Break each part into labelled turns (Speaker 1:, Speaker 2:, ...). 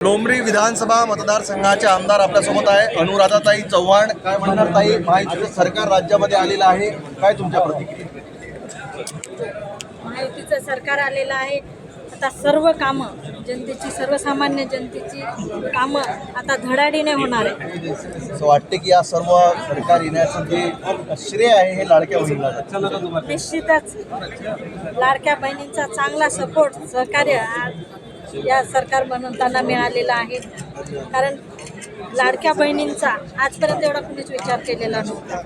Speaker 1: लोमरी विधानसभा मतदारसंघाचे आमदार आपल्यासोबत आहे अनुराधाताई चव्हाण. काय म्हणणार ताई, महायुतीचं सरकार राज्यामध्ये आलेलं आहे, काय तुमच्या प्रतिक्रिया?
Speaker 2: महायुतीचं सरकार आलेलं आहे. आता सर्व कामं जनतेची, सर्वसामान्य जनतेची कामं आता धडाडीने होणार आहे.
Speaker 1: असं वाटते की या सर्व सरकार येण्याचं जे श्रेय आहे हे लाडक्या बहिणीला जातं.
Speaker 2: निश्चितच लाडक्या बहिणींचा चांगला सपोर्ट, सहकार्य या सरकार बनवताना मिळालेला आहे. कारण लाडक्या बहिणींचा आजपर्यंत एवढा कुणीच विचार केलेला नव्हता.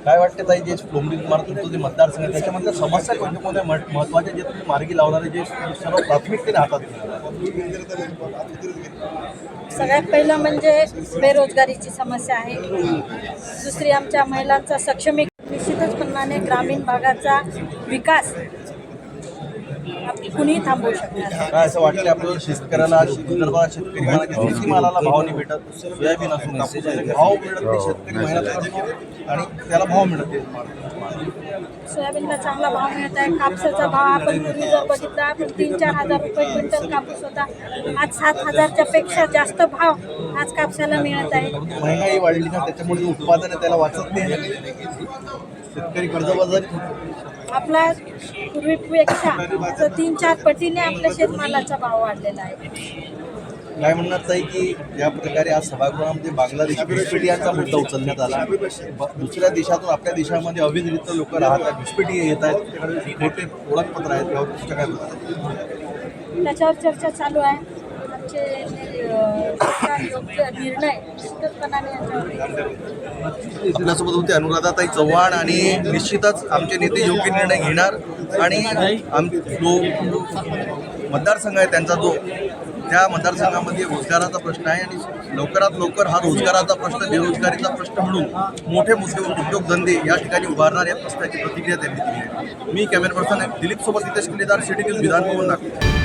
Speaker 1: काय वाटते ताई, जे लोमरी मार्फत जे मतदारसंघ आहे त्याच्यामधल्या समस्या कोणत्या महत्त्वाच्या जे तुम्ही मार्गी लावणारे जे सर्व प्राथमिकतेने हातात घेणार?
Speaker 2: सगळ्यात पहिलं म्हणजे बेरोजगारीची समस्या आहे. दुसरी आमच्या महिलांचा सक्षमीकरण. निश्चितच पणाने ग्रामीण भागाचा विकास कुणीही थांबवू शकणार नाही.
Speaker 1: काय असं वाटतं आपल्याला शेतकऱ्याला, विदर्भात शेतकरी शेतीमालाला भाव नाही भेटत, सोयाबीन असून कापूस भाव मिळत नाही, शेतकरी मेहनत करतो आणि त्याला भाव मिळत नाही.
Speaker 2: सोयाबीनला चांगला भाव मिळत आहे. कापसाचा भाव आपण पूर्वी जर बघितला आपण 3-4 हजार रुपये क्विंटल कापूस होता. आज 7,000च्या पेक्षा जास्त भाव आज कापसाला मिळत आहे.
Speaker 1: महागाई वाढली ना, त्याच्यामुळे जे उत्पादन आहे त्याला वाचत नाही, शेतकरी कर्जबाजारी.
Speaker 2: आपला पूर्वीपेक्षा 3-4 पटीने आपल्या शेतमालाचा भाव वाढलेला आहे.
Speaker 1: काय म्हणणार ताई की या प्रकारे आज सभागृहामध्ये बांगलादेश घुसपेटियांचा मुद्दा उचलण्यात आला. दुसऱ्या देशातून आपल्या देशामध्ये अवैधरित्या लोक राहतात, घुसपेटी येत आहेत, त्याच्याकडे खोटे ओळखपत्र आहेत, यावर तुमचं काय म्हणतात?
Speaker 2: त्याच्यावर चर्चा चालू आहे. आमचे सरकार योग्य निर्णय निश्चितपणाने याच्यावर.
Speaker 1: आपल्यासोबत होते अनुराधाताई चव्हाण आणि निश्चितच आमचे नेते योग्य निर्णय घेणार आणि जो मतदारसंघ आहे त्यांचा त्या मतदारसंघामध्ये रोजगाराचा प्रश्न आहे आणि लवकरात लवकर हा रोजगाराचा प्रश्न, बेरोजगारीचा प्रश्न म्हणून मोठे मोठे उद्योगधंदे या ठिकाणी उभारणार या प्रश्नाची प्रतिक्रिया त्यांनी दिली आहे. मी कॅमेरा पर्सन दिलीप सोबत नितेश किल्लेदार, सिटी न्यूज, विधानभवन, नागपूर.